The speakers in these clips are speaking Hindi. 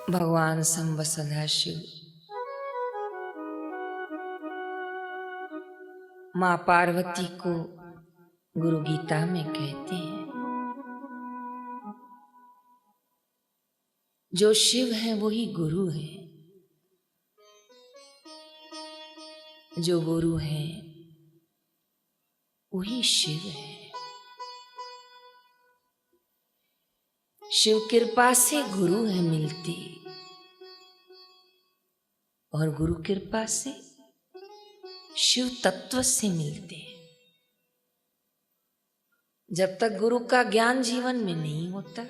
भगवान शंभ सदाशिव माँ पार्वती को गुरु गीता में कहते हैं, जो शिव है वही गुरु है, जो गुरु है वही शिव है। शिव कृपा से गुरु है मिलते और गुरु कृपा से शिव तत्व से मिलते हैं। जब तक गुरु का ज्ञान जीवन में नहीं होता,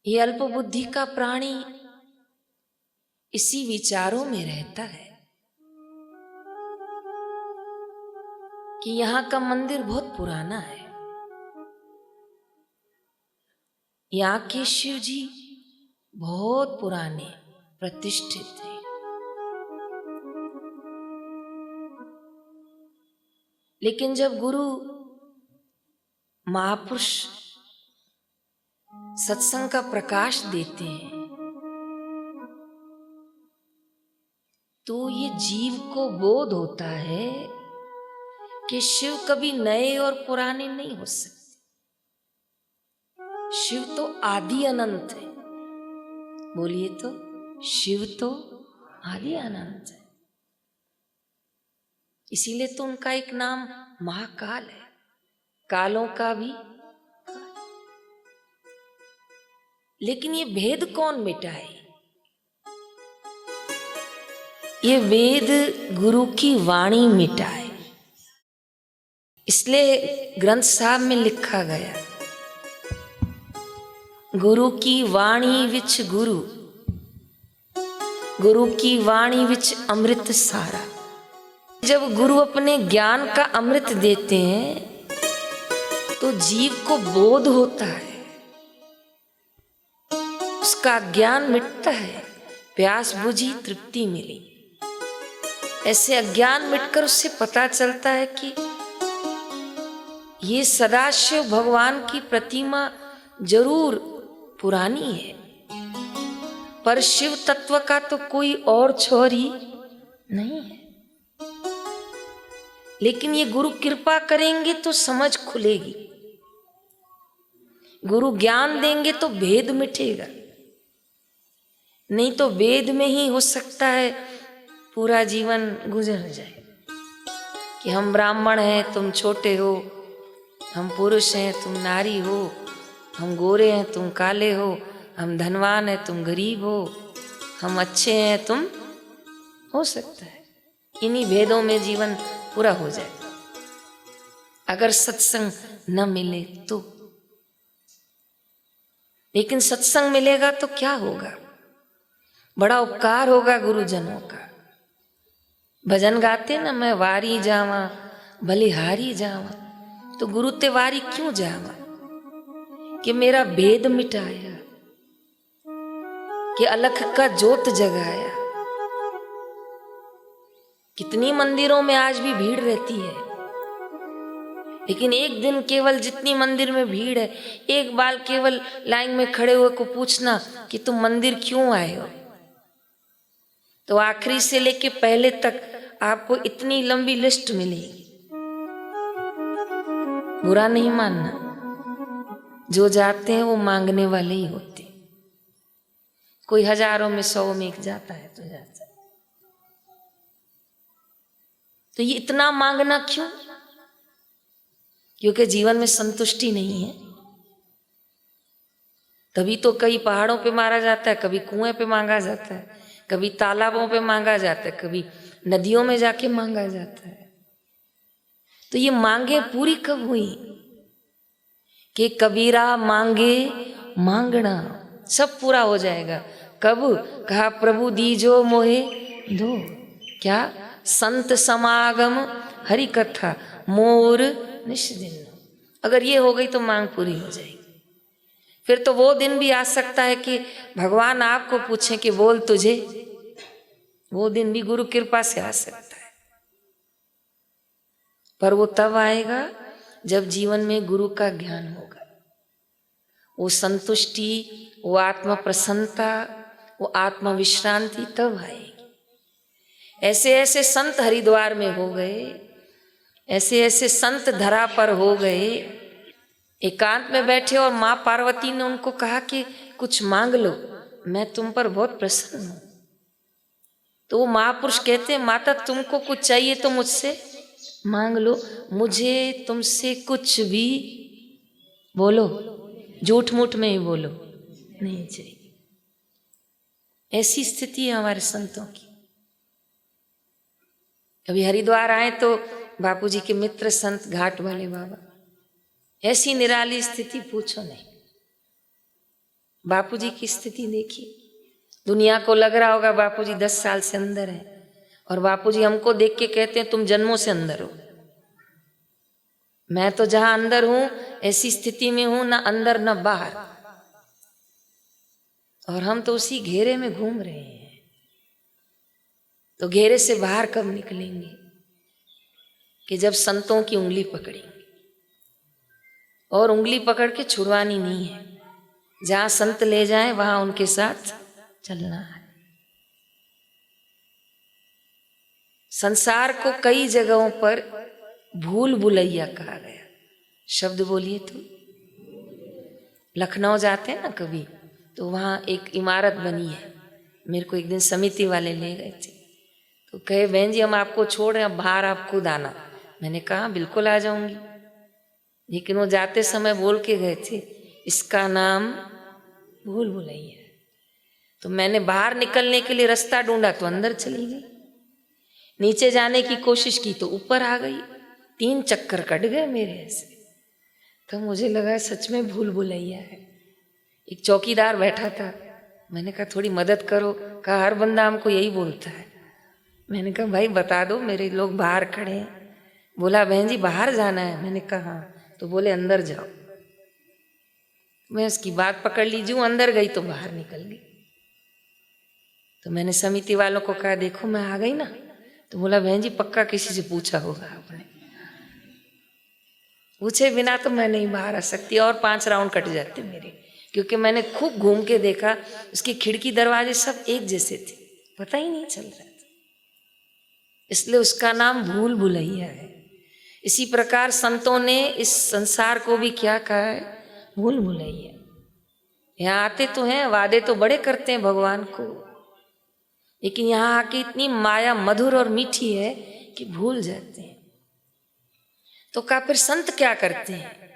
ये अल्प बुद्धि का प्राणी इसी विचारों में रहता है कि यहाँ का मंदिर बहुत पुराना है, यहाँ के शिव जी बहुत पुराने प्रतिष्ठित हैं। लेकिन जब गुरु महापुरुष सत्संग का प्रकाश देते हैं तो ये जीव को बोध होता है कि शिव कभी नए और पुराने नहीं हो सकते। शिव तो आदि अनंत है। बोलिए तो, शिव तो आदि अनंत है। इसीलिए तो उनका एक नाम महाकाल है, कालों का भी काल। लेकिन ये भेद कौन मिटाए? ये वेद गुरु की वाणी मिटाए। इसलिए ग्रंथ साहब में लिखा गया, गुरु की वाणी विच गुरु, गुरु की वाणी विच अमृत सारा। जब गुरु अपने ज्ञान का अमृत देते हैं तो जीव को बोध होता है, उसका ज्ञान मिटता है, प्यास बुझी तृप्ति मिली। ऐसे अज्ञान मिटकर उससे पता चलता है कि ये सदाशिव भगवान की प्रतिमा जरूर पुरानी है, पर शिव तत्व का तो कोई और छोर ही नहीं है। लेकिन ये गुरु कृपा करेंगे तो समझ खुलेगी, गुरु ज्ञान देंगे तो भेद मिटेगा। नहीं तो वेद में ही हो सकता है पूरा जीवन गुजर जाए कि हम ब्राह्मण हैं तुम छोटे हो, हम पुरुष हैं तुम नारी हो, हम गोरे हैं तुम काले हो, हम धनवान हैं तुम गरीब हो, हम अच्छे हैं तुम। हो सकता है इन्हीं भेदों में जीवन पूरा हो जाए अगर सत्संग न मिले तो। लेकिन सत्संग मिलेगा तो क्या होगा? बड़ा उपकार होगा गुरुजनों का। भजन गाते ना, मैं वारी जावा बलिहारी जावा, तो गुरु ते वारी क्यों जावा? कि मेरा भेद मिटाया, कि अलख का जोत जगाया। कितनी मंदिरों में आज भी भीड़ रहती है, लेकिन एक दिन केवल जितनी मंदिर में भीड़ है, एक बार केवल लाइन में खड़े हुए को पूछना कि तुम मंदिर क्यों आए हो, तो आखिरी से लेके पहले तक आपको इतनी लंबी लिस्ट मिलेगी। बुरा नहीं मानना, जो जाते हैं वो मांगने वाले ही होते। कोई हजारों में 100 में एक जाता है तो जाता है। तो ये इतना मांगना क्यों? क्योंकि जीवन में संतुष्टि नहीं है। तभी तो कई पहाड़ों पे मारा जाता है, कभी कुएं पे मांगा जाता है, कभी तालाबों पे मांगा जाता है, कभी नदियों में जाके मांगा जाता है। तो ये मांगे पूरी कब हुई? कि कबीरा मांगे मांगना सब पूरा हो जाएगा। कब? कहा प्रभु दीजो मोहे दो। क्या? संत समागम हरि कथा मोर निष्दिन। अगर ये हो गई तो मांग पूरी हो जाएगी। फिर तो वो दिन भी आ सकता है कि भगवान आपको पूछें कि बोल तुझे, वो दिन भी गुरु कृपा से आ सकता है। पर वो तब आएगा जब जीवन में गुरु का ज्ञान होगा। वो संतुष्टि, वो आत्मा प्रसन्नता, वो आत्मा विश्रांति तब आएगी। ऐसे ऐसे संत हरिद्वार में हो गए, ऐसे ऐसे संत धरा पर हो गए, एकांत में बैठे और माँ पार्वती ने उनको कहा कि कुछ मांग लो, मैं तुम पर बहुत प्रसन्न हूं। तो वो महापुरुष कहते हैं माता तुमको कुछ चाहिए तो मुझसे मांग लो, मुझे तुमसे कुछ भी बोलो, झूठ मूठ में ही बोलो, नहीं चाहिए। ऐसी स्थिति है हमारे संतों की। कभी हरिद्वार आए तो बापूजी के मित्र संत घाट वाले बाबा, ऐसी निराली स्थिति पूछो नहीं। बापूजी की स्थिति देखिए, दुनिया को लग रहा होगा बापूजी 10 साल से अंदर है, और बापूजी हमको देख के कहते हैं तुम जन्मों से अंदर हो। मैं तो जहां अंदर हूं ऐसी स्थिति में हूं, ना अंदर ना बाहर, और हम तो उसी घेरे में घूम रहे हैं। तो घेरे से बाहर कब निकलेंगे? कि जब संतों की उंगली पकड़ेंगे, और उंगली पकड़ के छुड़वानी नहीं है। जहां संत ले जाएं वहां उनके साथ चलना है। संसार को कई जगहों पर भूल भुलैया कहा गया। शब्द बोलिए तो। लखनऊ जाते हैं ना कभी, तो वहाँ एक इमारत बनी है। मेरे को एक दिन समिति वाले ले गए थे, तो कहे बहन जी हम आपको छोड़ रहे हैं, बाहर आप खुद आना। मैंने कहा बिल्कुल आ जाऊंगी, लेकिन वो जाते समय बोल के गए थे इसका नाम भूल भुलैया है। तो मैंने बाहर निकलने के लिए रास्ता ढूंढा तो अंदर चली गई, नीचे जाने की कोशिश की तो ऊपर आ गई। 3 चक्कर कट गए मेरे ऐसे। तो मुझे लगा सच में भूल भुलैया है। एक चौकीदार बैठा था, मैंने कहा थोड़ी मदद करो। कहा हर बंदा हमको यही बोलता है। मैंने कहा भाई बता दो, मेरे लोग बाहर खड़े हैं। बोला बहन जी बाहर जाना है। मैंने कहा हाँ। तो बोले अंदर जाओ। मैं उसकी बात पकड़ ली, जो अंदर गई तो बाहर निकल गई। तो मैंने समिति वालों को कहा देखो मैं आ गई ना। तो बोला बहन जी पक्का किसी से पूछा होगा आपने। पूछे बिना तो मैं नहीं बाहर आ सकती, और 5 राउंड कट जाते मेरे, क्योंकि मैंने खूब घूम के देखा, उसकी खिड़की दरवाजे सब एक जैसे थे, पता ही नहीं चल रहा था। इसलिए उसका नाम भूल भुलैया है। इसी प्रकार संतों ने इस संसार को भी क्या कहा है? भूल भुलैया। यहाँ आते तो हैं, वादे तो बड़े करते हैं भगवान को, लेकिन यहाँ आके इतनी माया मधुर और मीठी है कि भूल जाते हैं। तो कहा फिर संत क्या करते हैं?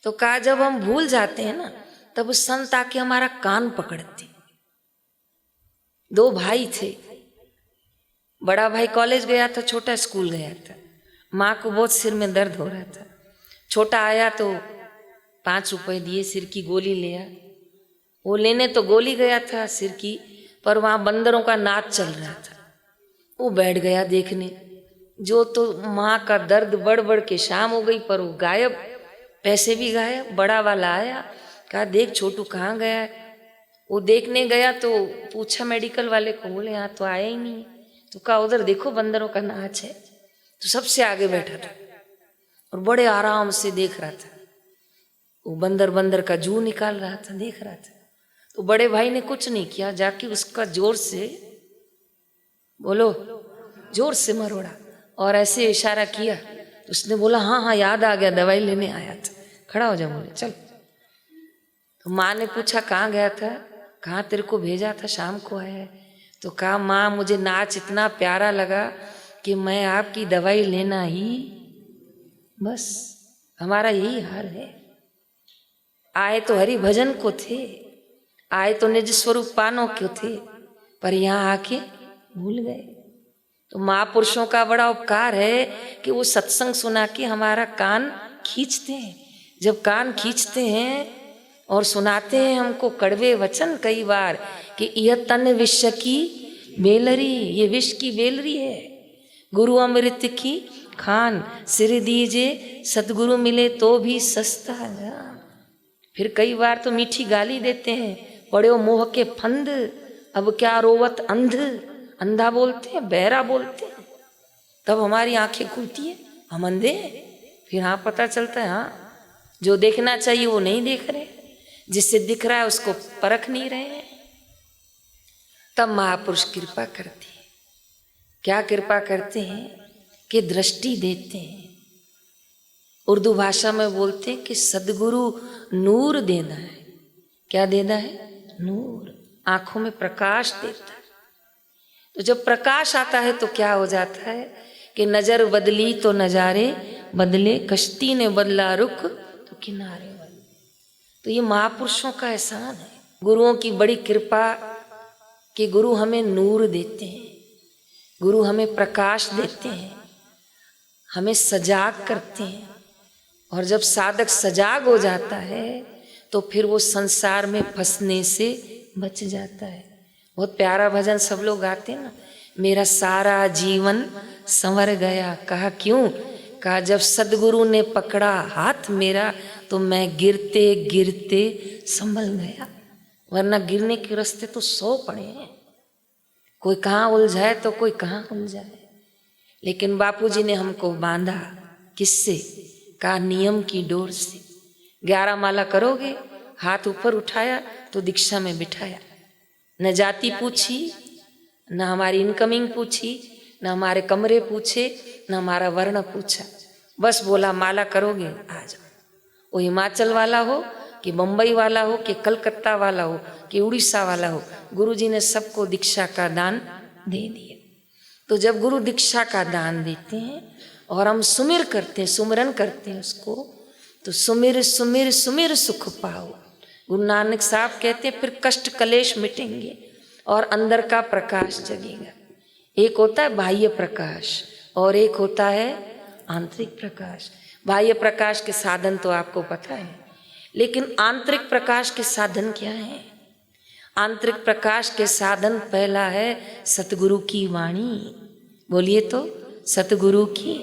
तो कहा जब हम भूल जाते हैं ना, तब उस संत आके हमारा कान पकड़ते। 2 भाई थे, बड़ा भाई कॉलेज गया था, छोटा स्कूल गया था। माँ को बहुत सिर में दर्द हो रहा था। छोटा आया तो 5 रुपए दिए, सिर की गोली लिया। वो लेने तो गोली गया था सिर की, पर वहाँ बंदरों का नाच चल रहा था। वो बैठ गया देखने। जो तो माँ का दर्द बढ़ बढ़ के शाम हो गई, पर वो गायब, पैसे भी गायब। बड़ा वाला आया, कहा देख छोटू कहाँ गया है। वो देखने गया तो पूछा मेडिकल वाले को, बोले यहाँ तो आया ही नहीं। तो कहा उधर देखो बंदरों का नाच है। तो सबसे आगे बैठा था और बड़े आराम से देख रहा था। वो बंदर का जू निकाल रहा था, देख रहा था। तो बड़े भाई ने कुछ नहीं किया, जाके उसका जोर से बोलो, जोर से मरोड़ा और ऐसे इशारा किया। तो उसने बोला हाँ हाँ याद आ गया, दवाई लेने आया था, खड़ा हो जा। बोले चल। तो माँ ने पूछा कहाँ गया था? कहाँ तेरे को भेजा था, शाम को आया है। तो कहा माँ मुझे नाच इतना प्यारा लगा कि मैं आपकी दवाई लेना ही, बस हमारा यही हाल है। आए तो हरि भजन को थे, आए तो निज स्वरूप पानो क्यों थे, पर यहाँ आके भूल गए। तो महापुरुषों का बड़ा उपकार है कि वो सत्संग सुना के हमारा कान खींचते हैं। जब कान खींचते हैं और सुनाते हैं हमको कड़वे वचन कई बार कि यह तन विष की बेलरी, ये विष की बेलरी है, गुरु अमृत की खान, सिर दीजे सतगुरु मिले तो भी सस्ता जान। फिर कई बार तो मीठी गाली देते हैं, पड़े मोह के फंद, अब क्या रोवत अंध, अंधा बोलते हैं, बहरा बोलते हैं। तब हमारी आंखें खुलती है, हम अंधे हैं। फिर हाँ पता चलता है हाँ जो देखना चाहिए वो नहीं देख रहे। जिससे दिख रहा है उसको परख नहीं रहे हैं। तब महापुरुष कृपा करते हैं। क्या कृपा करते हैं कि दृष्टि देते हैं। उर्दू भाषा में बोलते हैं कि सदगुरु नूर देना है। क्या देना है? नूर। आंखों में प्रकाश देता है। तो जब प्रकाश आता है तो क्या हो जाता है कि नजर बदली तो नजारे बदले, कश्ती ने बदला रुख तो किनारे बदले। तो ये महापुरुषों का एहसान है, गुरुओं की बड़ी कृपा कि गुरु हमें नूर देते हैं, गुरु हमें प्रकाश देते हैं, हमें सजाग करते हैं। और जब साधक सजाग हो जाता है तो फिर वो संसार में फंसने से बच जाता है। बहुत प्यारा भजन सब लोग गाते हैं ना, मेरा सारा जीवन संवर गया। कहा क्यों? कहा जब सदगुरु ने पकड़ा हाथ मेरा तो मैं गिरते गिरते संभल गया। वरना गिरने के रास्ते तो 100 पड़े हैं, कोई कहाँ उलझाए तो कोई कहाँ उलझाए। लेकिन बापूजी ने हमको बांधा किससे? कहा नियम की डोर से। 11 माला करोगे, हाथ ऊपर उठाया तो दीक्षा में बिठाया। न जाति पूछी, न हमारी इनकमिंग पूछी, न हमारे कमरे पूछे, न हमारा वर्ण पूछा। बस बोला माला करोगे आ जाओ। वो हिमाचल वाला हो कि बम्बई वाला हो कि कलकत्ता वाला हो कि उड़ीसा वाला हो, गुरुजी ने सबको दीक्षा का दान दे दिया। तो जब गुरु दीक्षा का दान देते हैं और हम सुमिर करते हैं, सुमिरन करते हैं उसको, तो सुमिर सुमिर सुमिर सुख पाओ। गुरु नानक साहब कहते हैं फिर कष्ट कलेश मिटेंगे और अंदर का प्रकाश जगेगा। एक होता है बाह्य प्रकाश और एक होता है आंतरिक प्रकाश। बाह्य प्रकाश के साधन तो आपको पता है, लेकिन आंतरिक प्रकाश के साधन क्या है? आंतरिक प्रकाश के साधन पहला है सतगुरु की वाणी। बोलिए तो, सतगुरु की।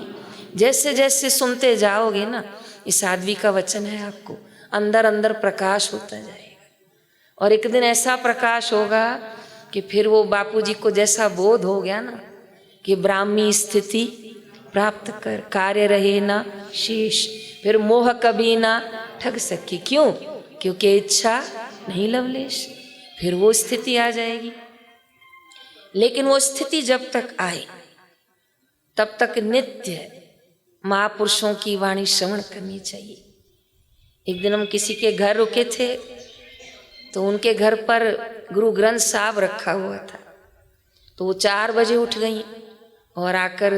जैसे जैसे सुनते जाओगे ना, इस साध्वी का वचन है, आपको अंदर अंदर प्रकाश होता जाएगा। और एक दिन ऐसा प्रकाश होगा कि फिर वो बापूजी को जैसा बोध हो गया ना कि ब्राह्मी स्थिति प्राप्त कर, कार्य रहे ना शेष, फिर मोह कभी ना ठग सके। क्यों? क्योंकि इच्छा नहीं लवलेश। फिर वो स्थिति आ जाएगी। लेकिन वो स्थिति जब तक आए तब तक नित्य महापुरुषों की वाणी श्रवण करनी चाहिए। एक दिन हम किसी के घर रुके थे तो उनके घर पर गुरु ग्रंथ साहब रखा हुआ था। तो वो 4 बजे उठ गई और आकर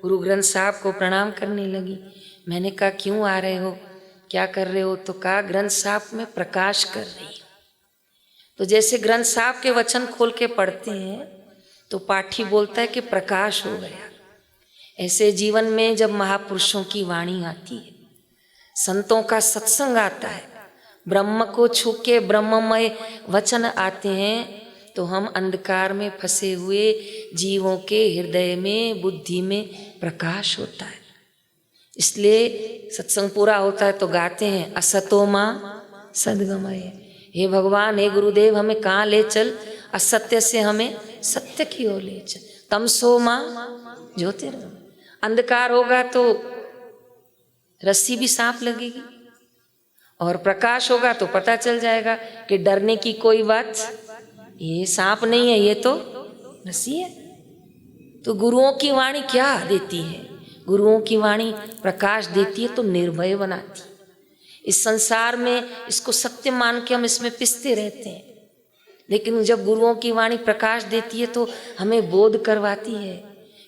गुरु ग्रंथ साहब को प्रणाम करने लगी। मैंने कहा क्यों आ रहे हो, क्या कर रहे हो? तो कहा ग्रंथ साहब में प्रकाश कर रही हूँ। तो जैसे ग्रंथ साहब के वचन खोल के पढ़ते हैं तो पाठी बोलता है कि प्रकाश हो गया। ऐसे जीवन में जब महापुरुषों की वाणी आती है, संतों का सत्संग आता है, ब्रह्म को छू के ब्रह्ममय वचन आते हैं, तो हम अंधकार में फंसे हुए जीवों के हृदय में, बुद्धि में प्रकाश होता है। इसलिए सत्संग पूरा होता है तो गाते हैं असतो मां सद्गमय। हे भगवान, हे गुरुदेव, हमें कहाँ ले चल, असत्य से हमें सत्य की ओर ले चल। तमसो मां ज्योतिर्गमय। अंधकार होगा तो रस्सी भी सांप लगेगी, और प्रकाश होगा तो पता चल जाएगा कि डरने की कोई बात, ये सांप नहीं है, ये तो रस्सी है। तो गुरुओं की वाणी क्या देती है? गुरुओं की वाणी प्रकाश देती है तो निर्भय बनाती है। इस संसार में इसको सत्य मान के हम इसमें पिसते रहते हैं, लेकिन जब गुरुओं की वाणी प्रकाश देती है तो हमें बोध करवाती है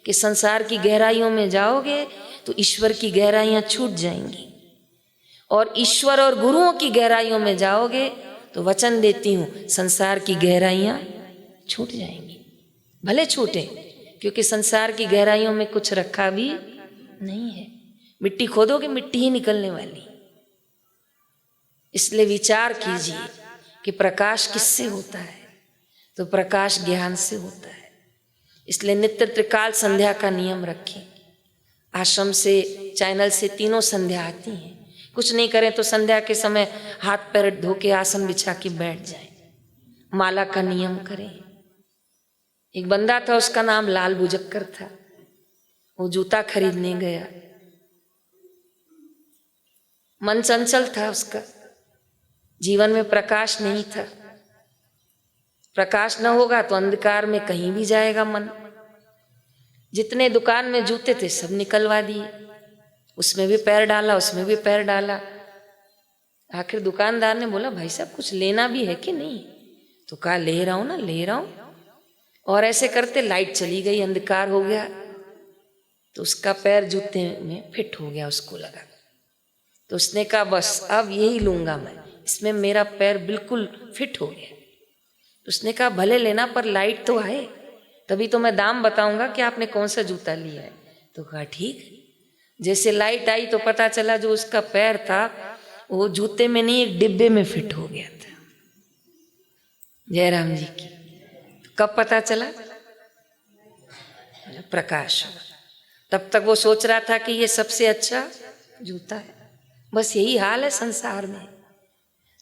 कि संसार की गहराइयों में जाओगे तो ईश्वर की गहराइयां छूट जाएंगी, और ईश्वर और गुरुओं की गहराइयों में जाओगे तो वचन देती हूँ संसार की गहराइयां छूट जाएंगी। भले छूटे, क्योंकि संसार की गहराइयों में कुछ रखा भी नहीं है। मिट्टी खोदोगे मिट्टी ही निकलने वाली। इसलिए विचार कीजिए कि प्रकाश किससे होता है, तो प्रकाश ज्ञान से होता है। इसलिए नित्य त्रिकाल संध्या का नियम रखें। आश्रम से, चैनल से 3 संध्या आती हैं। कुछ नहीं करें तो संध्या के समय हाथ पैर धो के आसन बिछा के बैठ जाएं। माला का नियम करें। एक बंदा था, उसका नाम लाल बुजक्कर था। वो जूता खरीदने गया, मन चंचल था उसका। जीवन में प्रकाश नहीं था। प्रकाश न होगा तो अंधकार में कहीं भी जाएगा मन। जितने दुकान में जूते थे सब निकलवा दिए, उसमें भी पैर डाला, उसमें भी पैर डाला। आखिर दुकानदार ने बोला, भाई साहब कुछ लेना भी है कि नहीं? तो कहा, ले रहा हूं ना, ले रहा हूं। और ऐसे करते लाइट चली गई, अंधकार हो गया, तो उसका पैर जूते में फिट हो गया, उसको लगा। तो उसने कहा, बस अब यही लूंगा मैं, इसमें मेरा पैर बिल्कुल फिट हो गया। तो उसने कहा, भले लेना पर लाइट तो आए, तभी तो मैं दाम बताऊंगा कि आपने कौन सा जूता लिया है। तो कहा, ठीक। जैसे लाइट आई तो पता चला जो उसका पैर था वो जूते में नहीं, एक डिब्बे में फिट हो गया था। जयराम जी की। कब पता चला? प्रकाश। तब तक वो सोच रहा था कि ये सबसे अच्छा जूता है। बस यही हाल है संसार में।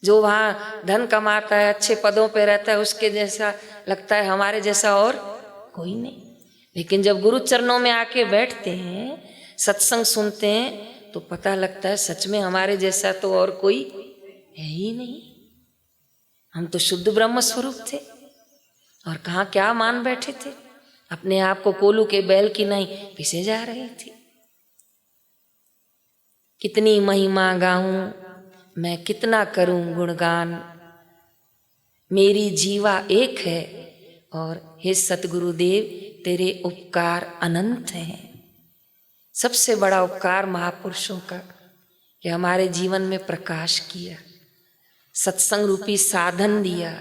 जो वहाँ धन कमाता है, अच्छे पदों पे रहता है, उसके जैसा लगता है हमारे जैसा और कोई नहीं। लेकिन जब गुरु चरणों में आके बैठते हैं, सत्संग सुनते हैं, तो पता लगता है सच में हमारे जैसा तो और कोई है ही नहीं। हम तो शुद्ध ब्रह्म स्वरूप थे, और कहाँ क्या मान बैठे थे, अपने आप को कोलू के बैल की नहीं पिसे जा रहे थे। कितनी महिमा गाऊं मैं, कितना करूं गुणगान, मेरी जीवा एक है और हे सतगुरुदेव तेरे उपकार अनंत हैं। सबसे बड़ा उपकार महापुरुषों का कि हमारे जीवन में प्रकाश किया, सत्संग रूपी साधन दिया,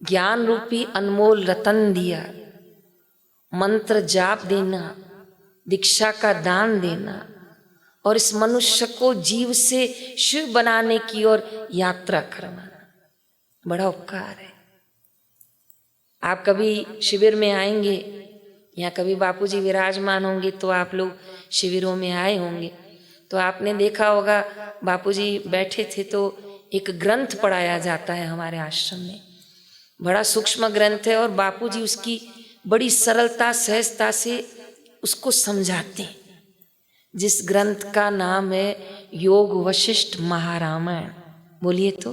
ज्ञान रूपी अनमोल रतन दिया, मंत्र जाप देना, दीक्षा का दान देना, और इस मनुष्य को जीव से शिव बनाने की ओर यात्रा करवाना, बड़ा उपकार है। आप कभी शिविर में आएंगे या कभी बापूजी विराजमान होंगे तो आप लोग शिविरों में आए होंगे, तो आपने देखा होगा बापूजी बैठे थे तो एक ग्रंथ पढ़ाया जाता है हमारे आश्रम में। बड़ा सूक्ष्म ग्रंथ है और बापूजी उसकी बड़ी सरलता सहजता से उसको समझाते हैं, जिस ग्रंथ का नाम है योग वशिष्ठ महारामायण। बोलिए तो।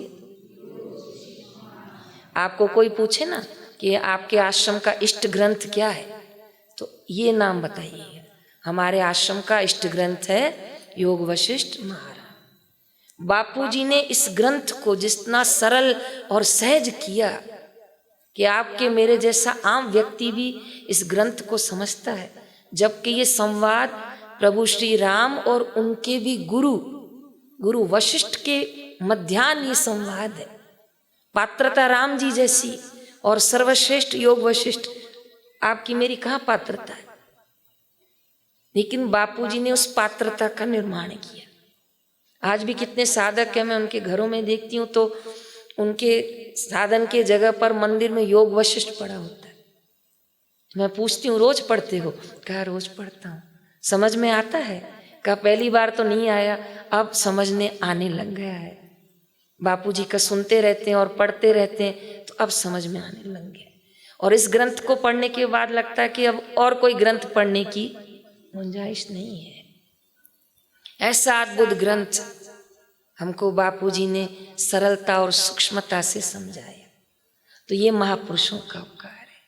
आपको कोई पूछे ना कि आपके आश्रम का इष्ट ग्रंथ क्या है, तो ये नाम बताइए। हमारे आश्रम का इष्ट ग्रंथ है योग वशिष्ठ महारामायण। बापूजी ने इस ग्रंथ को जितना सरल और सहज किया कि आपके मेरे जैसा आम व्यक्ति भी इस ग्रंथ को समझता है, जबकि ये संवाद प्रभु श्री राम और उनके भी गुरु वशिष्ठ के मध्याह्न ये संवाद है। पात्रता राम जी जैसी और सर्वश्रेष्ठ योग वशिष्ठ, आपकी मेरी कहाँ पात्रता है? लेकिन बापूजी ने उस पात्रता का निर्माण किया। आज भी कितने साधक हैं, मैं उनके घरों में देखती हूँ तो उनके साधन के जगह पर मंदिर में योग वशिष्ठ पड़ा होता है। मैं पूछती हूँ, रोज पढ़ते हो? कहा रोज पढ़ता हूँ। समझ में आता है? कहा पहली बार तो नहीं आया, अब समझने आने लग गया है। बापूजी का सुनते रहते हैं और पढ़ते रहते हैं तो अब समझ में आने लग गया। और इस ग्रंथ को पढ़ने के बाद लगता है कि अब और कोई ग्रंथ पढ़ने की गुंजाइश नहीं है। ऐसा अद्भुत ग्रंथ हमको बापूजी ने सरलता और सूक्ष्मता से समझाया। तो ये महापुरुषों का उपकार है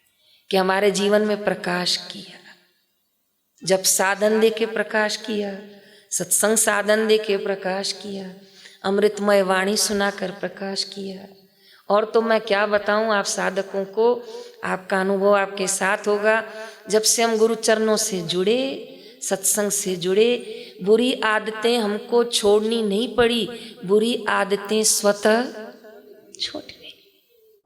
कि हमारे जीवन में प्रकाश किया। जब साधन दे के प्रकाश किया, सत्संग साधन दे के प्रकाश किया, अमृतमय वाणी सुनाकर प्रकाश किया। और तो मैं क्या बताऊं आप साधकों को, आपका अनुभव आपके साथ होगा। जब से हम गुरु चरणों से जुड़े, सत्संग से जुड़े, बुरी आदतें हमको छोड़नी नहीं पड़ी, बुरी आदतें स्वतः छोड़